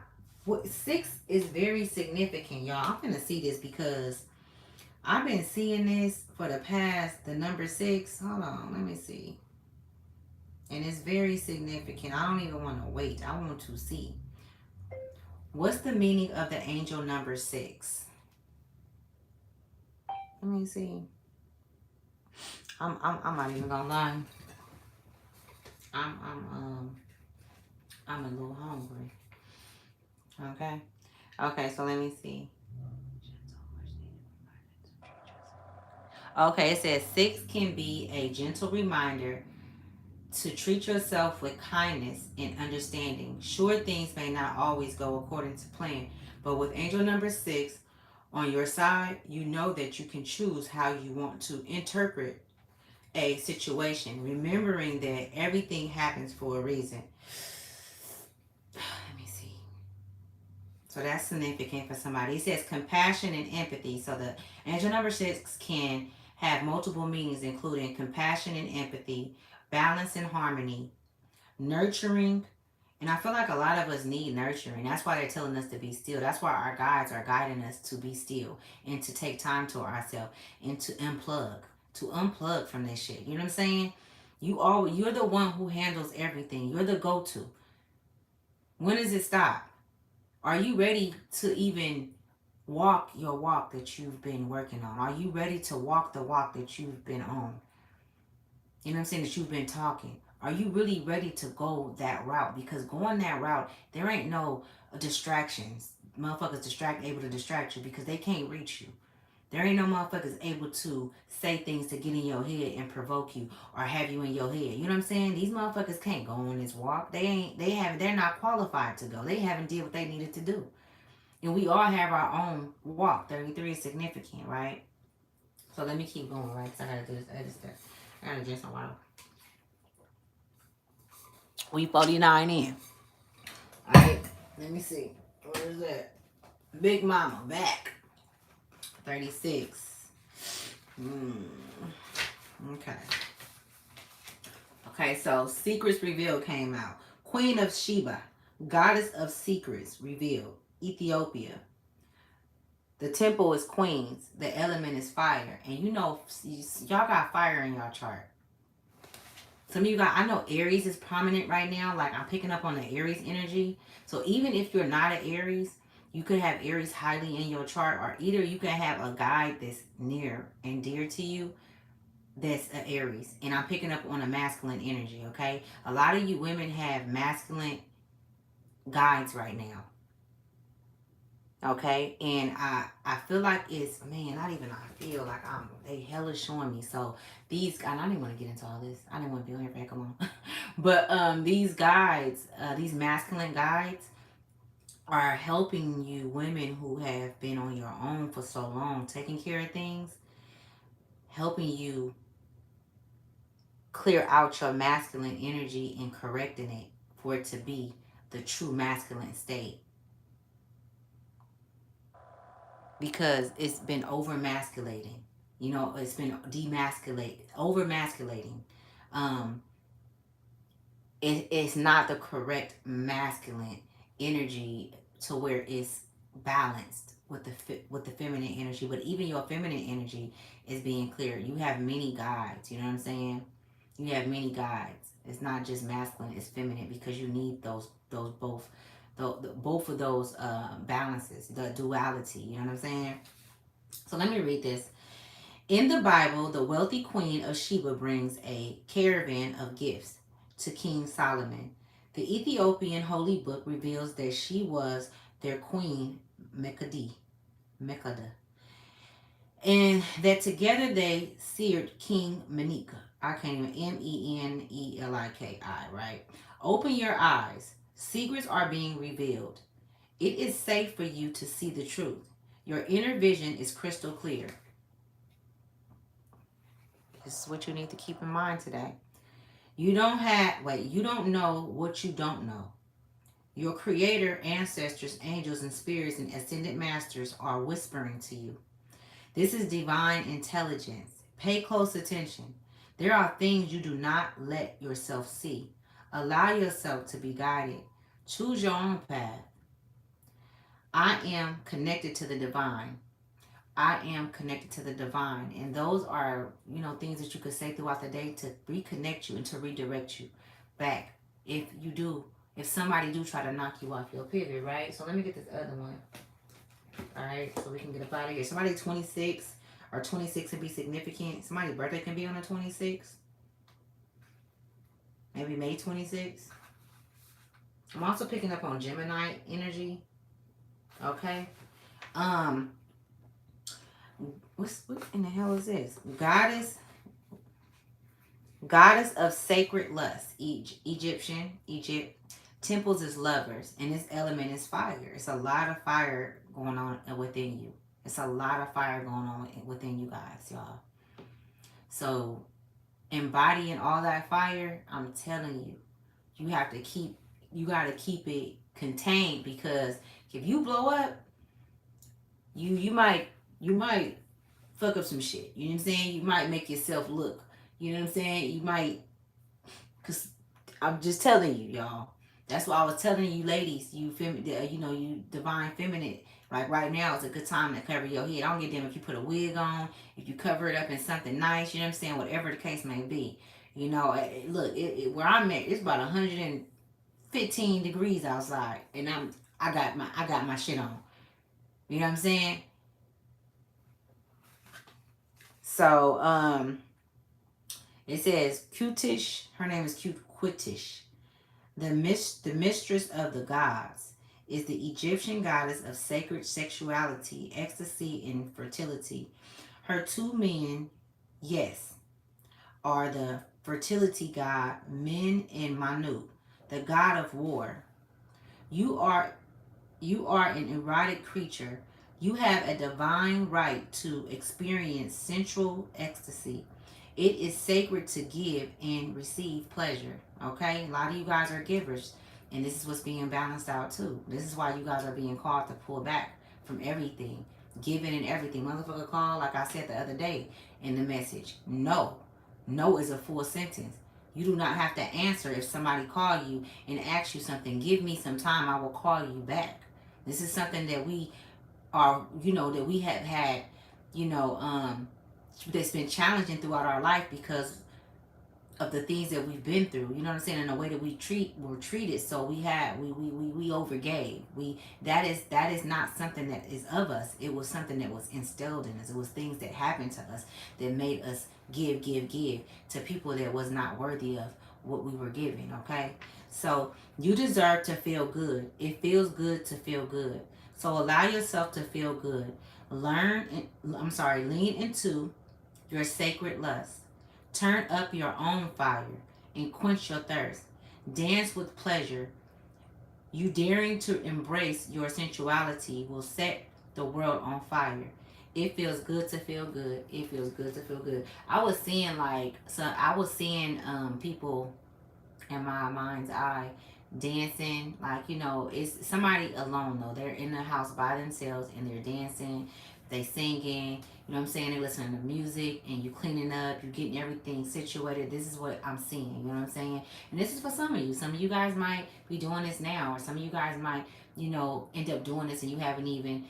6 is very significant, y'all. I'm gonna see this because I've been seeing this for the past. The number 6. Hold on, let me see. And it's very significant. I don't even want to wait. I want to see. What's the meaning of the angel number 6? Let me see. I'm not even gonna lie. I'm I'm um I'm a little hungry. Okay. Okay, so let me see. Okay, it says 6 can be a gentle reminder to treat yourself with kindness and understanding. Sure, things may not always go according to plan, but with angel number 6 on your side, you know that you can choose how you want to interpret a situation, remembering that everything happens for a reason. Let me see. So that's significant for somebody. It says compassion and empathy. So the angel number 6 can have multiple meanings, including compassion and empathy, balance and harmony, nurturing. And I feel like a lot of us need nurturing. That's why they're telling us to be still. That's why our guides are guiding us to be still and to take time to ourselves and to unplug from this shit. You know what I'm saying? You're the one who handles everything. You're the go-to. When does it stop? Are you ready to even walk your walk that you've been working on? Are you ready to walk the walk that you've been on? You know what I'm saying? That you've been talking. Are you really ready to go that route? Because going that route, there ain't no distractions. Motherfuckers able to distract you because they can't reach you. There ain't no motherfuckers able to say things to get in your head and provoke you or have you in your head. You know what I'm saying? These motherfuckers can't go on this walk. They're not qualified to go. They haven't did what they needed to do. And we all have our own walk. 33 is significant, right? So let me keep going, right? Because I gotta do this other stuff. I gotta drink some water. We 49 in. Alright, let me see. What is that? Big Mama back. 36. Okay. Okay, so Secrets Revealed came out. Queen of Sheba, Goddess of Secrets Revealed, Ethiopia. The temple is Queens. The element is fire. And you know, y'all got fire in y'all chart. Some of you guys, I know Aries is prominent right now. Like I'm picking up on the Aries energy. So even if you're not an Aries, you could have Aries highly in your chart, or either you can have a guide that's near and dear to you that's an Aries. And I'm picking up on a masculine energy, okay? A lot of you women have masculine guides right now. Okay, and I feel like it's, man, not even I feel like they hella showing me. So these, and I didn't want to get into all this. I didn't want to be on here for that long. But these guides, these masculine guides, are helping you women who have been on your own for so long, taking care of things, helping you clear out your masculine energy and correcting it for it to be the true masculine state. Because it's been over masculating. You know, it's been over masculating. Um, it's not the correct masculine energy to where it's balanced with the feminine energy. But even your feminine energy is being clear. You have many guides. You know what I'm saying? You have many guides. It's not just masculine; it's feminine because you need those both. Both of those balances, the duality, you know what I'm saying? So let me read this. In the Bible, the wealthy queen of Sheba brings a caravan of gifts to King Solomon. The Ethiopian holy book reveals that she was their queen, Mekada, and that together they seared King Menika. I can't even, Meneliki, right? Open your eyes. Secrets are being revealed. It is safe for you to see the truth. Your inner vision is crystal clear. This is what you need to keep in mind today. You don't know what you don't know. Your creator, ancestors, angels, and spirits and ascended masters are whispering to you. This is divine intelligence. Pay close attention. There are things you do not let yourself see. Allow yourself to be guided. Choose your own path. I am connected to the divine. I am connected to the divine. And those are, things that you could say throughout the day to reconnect you and to redirect you back. If somebody do try to knock you off your pivot, right? So let me get this other one. All right, so we can get up out of here. Somebody 26 or 26 can be significant. Somebody's birthday can be on the 26th. Maybe May 26th. I'm also picking up on Gemini energy. Okay. What in the hell is this? Goddess of sacred lust. Egypt. Temples is lovers, and this element is fire. It's a lot of fire going on within you. It's a lot of fire going on within you guys, y'all. So embodying all that fire, I'm telling you, you got to keep it contained, because if you blow up, you might fuck up some shit. You know what I'm saying? You might make yourself look. You know what I'm saying? You might, cause I'm just telling you, y'all. That's why I was telling you, ladies, you divine feminine. Like right now, it's a good time to cover your head. I don't give a damn if you put a wig on, if you cover it up in something nice. You know what I'm saying? Whatever the case may be. Look, where I'm at, it's about 115 degrees outside, and I got my shit on. You know what I'm saying? So it says Cutish. Her name is Quitish. The mistress of the gods is the Egyptian goddess of sacred sexuality, ecstasy, and fertility. Her two men, yes, are the fertility god Men and Manu, the god of war. You are You are an erotic creature. You have a divine right to experience sensual ecstasy. It is sacred to give and receive pleasure. Okay? A lot of you guys are givers. And this is what's being balanced out too. This is why you guys are being called to pull back from everything. Giving and everything. Motherfucker call, like I said the other day in the message. No. No is a full sentence. You do not have to answer if somebody call you and ask you something. Give me some time. I will call you back. This is something that we are, that we have had, you know, that's been challenging throughout our life because of the things that we've been through. You know what I'm saying? And the way that we're treated. So we overgave. That is not something that is of us. It was something that was instilled in us. It was things that happened to us that made us give to people that was not worthy of what we were giving. Okay, so you deserve to feel good. It feels good to feel good. So allow yourself to feel good. Lean into your sacred lust. Turn up your own fire and quench your thirst. Dance with pleasure. You daring to embrace your sensuality will set the world on fire. It feels good to feel good. It feels good to feel good. I was seeing people in my mind's eye dancing, it's somebody alone though. They're in the house by themselves and they're dancing, they singing, you know what I'm saying, they listening to music, and you cleaning up, you getting everything situated. This is what I'm seeing, you know what I'm saying? And this is for some of you. Some of you guys might be doing this now, or some of you guys might, end up doing this and you haven't even,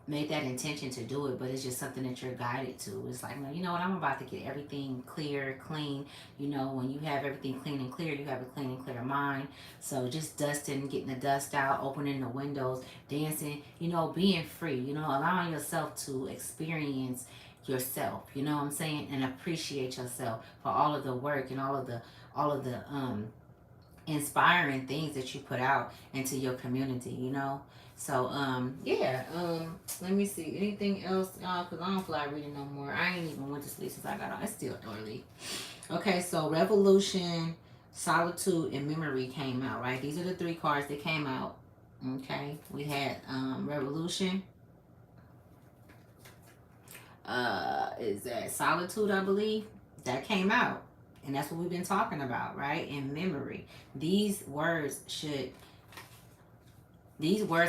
made that intention to do it, but it's just something that you're guided to. It's like, no, you know what, I'm about to get everything clear, clean. When you have everything clean and clear, you have a clean and clear mind. So just dusting, getting the dust out, opening the windows, dancing, being free, allowing yourself to experience yourself, you know what I'm saying, and appreciate yourself for all of the work and all of the inspiring things that you put out into your community. So yeah, let me see. Anything else, y'all? Cause I don't feel like reading no more. I ain't even went to sleep since I got on. It's still early. Okay, so Revolution, Solitude, and Memory came out, right? These are the three cards that came out. Okay, we had Revolution. Is that Solitude, I believe? That came out. And that's what we've been talking about, right? And memory. These words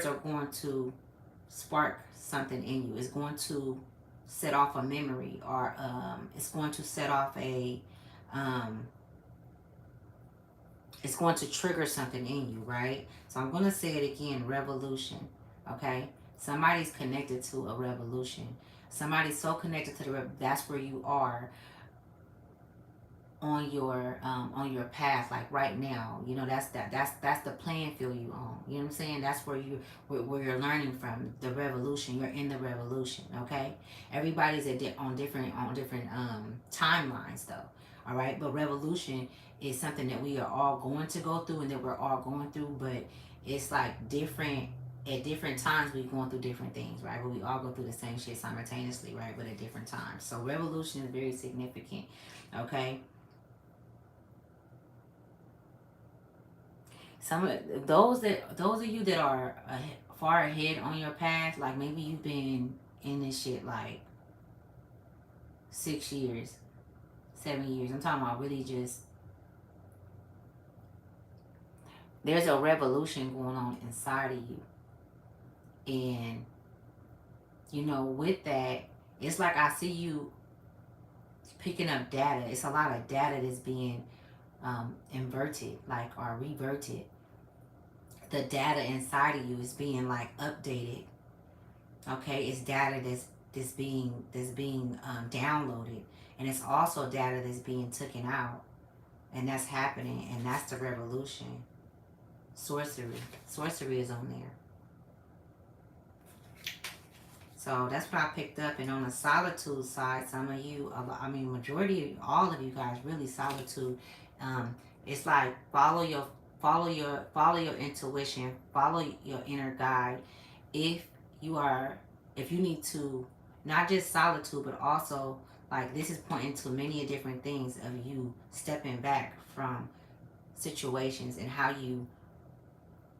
are going to spark something in you. It's going to set off a memory, or it's going to set off um, it's going to trigger something in you, right? So I'm going to say it again, revolution, okay? Somebody's connected to a revolution. Somebody's so connected to that's where you are on your path, like right now. That's the playing field you on. You know what I'm saying? That's where you're learning from the revolution. You're in the revolution, okay? Everybody's on different timelines though. All right, but revolution is something that we are all going to go through and that we're all going through, but it's like different at different times. We're going through different things, right? But we all go through the same shit simultaneously, right? But at different times. So revolution is very significant, okay? Some of those of you that are far ahead on your path, like maybe you've been in this shit like 6 years, 7 years. I'm talking about really just there's a revolution going on inside of you, and with that, it's like I see you picking up data. It's a lot of data that's being inverted, like, or reverted. The data inside of you is being like updated. Okay, it's data that's being downloaded, and it's also data that's being taken out, and that's happening, and that's the revolution. Sorcery is on there. So that's what I picked up. And on the solitude side, some of you, majority, all of you guys, really solitude. It's like follow your intuition, follow your inner guide. If you are, if you need to, not just solitude, but also like this is pointing to many different things of you stepping back from situations and how you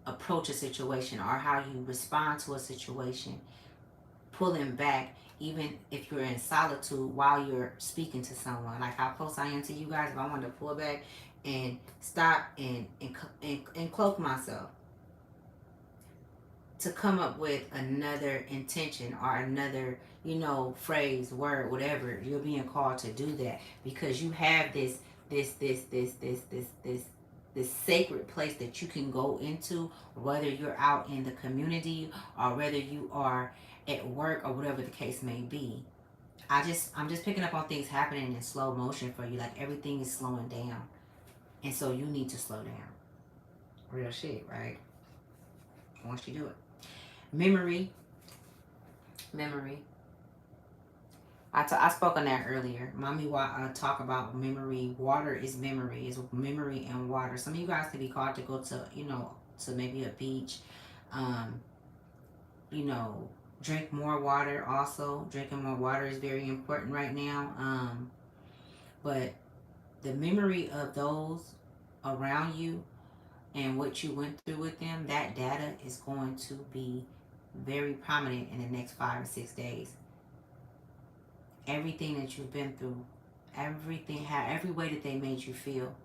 approach a situation or how you respond to a situation, pulling back, even if you're in solitude while you're speaking to someone. Like how close I am to you guys, if I wanted to pull back and stop and cloak myself to come up with another intention or another, phrase, word, whatever, you're being called to do that because you have this sacred place that you can go into, whether you're out in the community or whether you are at work or whatever the case may be. I'm just picking up on things happening in slow motion for you, like everything is slowing down, and so you need to slow down. Real shit, right? Once you do it, memory, memory. I spoke on that earlier. Mommy talk about memory. Water is memory. Is memory and water. Some of you guys can be called to go to, to maybe a beach. Um, you know, drink more water also. Drinking more water is very important right now. But the memory of those around you and what you went through with them, that data is going to be very prominent in the next 5 or 6 days. Everything that you've been through, everything, how every way that they made you feel.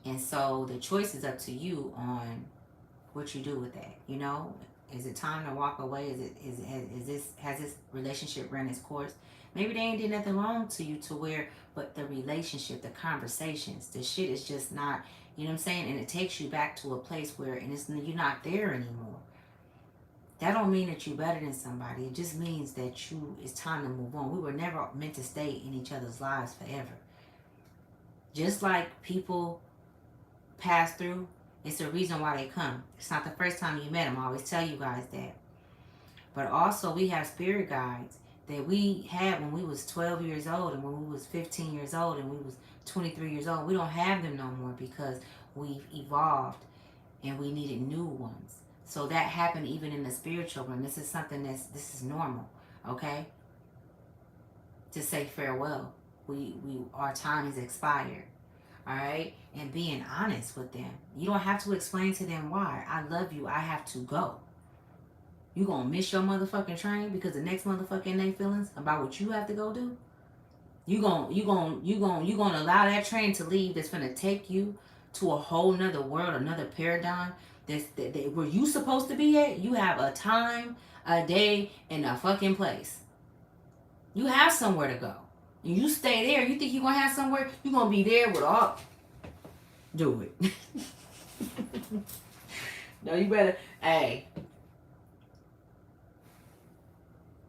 And so the choice is up to you on what you do with that. Is it time to walk away? Has this relationship run its course? Maybe they ain't did nothing wrong to you to where, but the relationship, the conversations, the shit is just not, you know what I'm saying? And it takes you back to a place where, and you're not there anymore. That don't mean that you're better than somebody. It just means that it's time to move on. We were never meant to stay in each other's lives forever. Just like people pass through, it's the reason why they come. It's not the first time you met them. I always tell you guys that. But also we have spirit guides that we had when we was 12 years old and when we was 15 years old and we was 23 years old. We don't have them no more because we've evolved and we needed new ones. So that happened even in the spiritual realm. This is something this is normal, okay? To say farewell. Our time is expired. All right? And being honest with them. You don't have to explain to them why. I love you. I have to go. You gonna miss your motherfucking train because the next motherfucking day feelings about what you have to go do? You gonna allow that train to leave that's gonna take you to a whole nother world, another paradigm that where you supposed to be at? You have a time, a day, and a fucking place. You have somewhere to go. You stay there. You think you're gonna have somewhere? You're gonna be there with all. Do it. No, you better. Hey,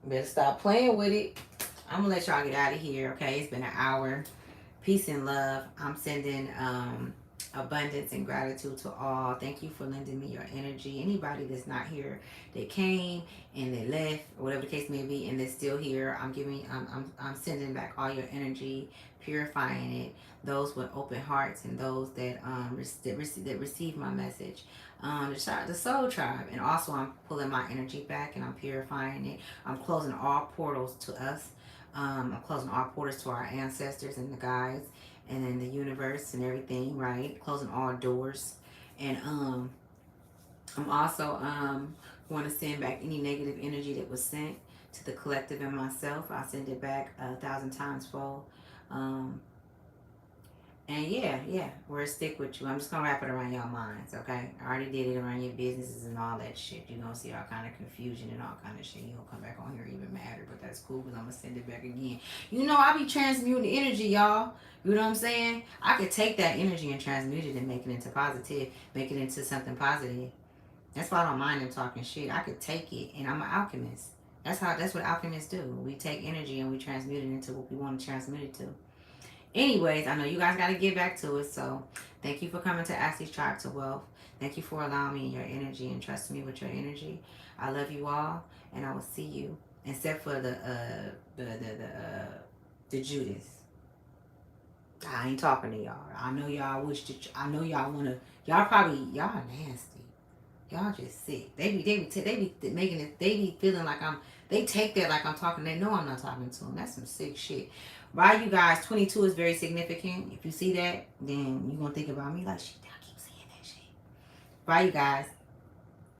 better stop playing with it. I'm gonna let y'all get out of here. Okay, it's been an hour. Peace and love. I'm sending abundance and gratitude to all. Thank you for lending me your energy. Anybody that's not here, that came and they left, or whatever the case may be, and they're still here, I'm sending back all your energy, purifying it. Those with open hearts and those that receive my message. The soul tribe, and also I'm pulling my energy back and I'm purifying it. I'm closing all portals to us. I'm closing all portals to our ancestors and the guides and then the universe and everything, right? Closing all doors. And I'm also want to send back any negative energy that was sent to the collective and myself. I'll send it back 1,000 times fold. And yeah, we'll stick with you. I'm just gonna wrap it around your minds, okay? I already did it around your businesses and all that shit. You're gonna see all kind of confusion and all kind of shit. You don't come back on here even madder, but that's cool because I'm gonna send it back again. I be transmuting energy, y'all. You know what I'm saying? I could take that energy and transmute it and make it into positive, make it into something positive. That's why I don't mind them talking shit. I could take it, and I'm an alchemist. That's what alchemists do. We take energy and we transmute it into what we want to transmute it to. Anyways, I know you guys got to get back to it. So thank you for coming to Ashley's Tribe to Wealth. Thank you for allowing me your energy and trusting me with your energy. I love you all, and I will see you. Except for the Judas. I ain't talking to y'all. I know y'all wish to. I know y'all wanna. Y'all nasty. Y'all just sick. They be making it. They be feeling like I'm. They take that like I'm talking. They know I'm not talking to them. That's some sick shit. Right, you guys, 22 is very significant. If you see that, then you're going to think about me like, shit, I keep saying that shit. Bye, you guys.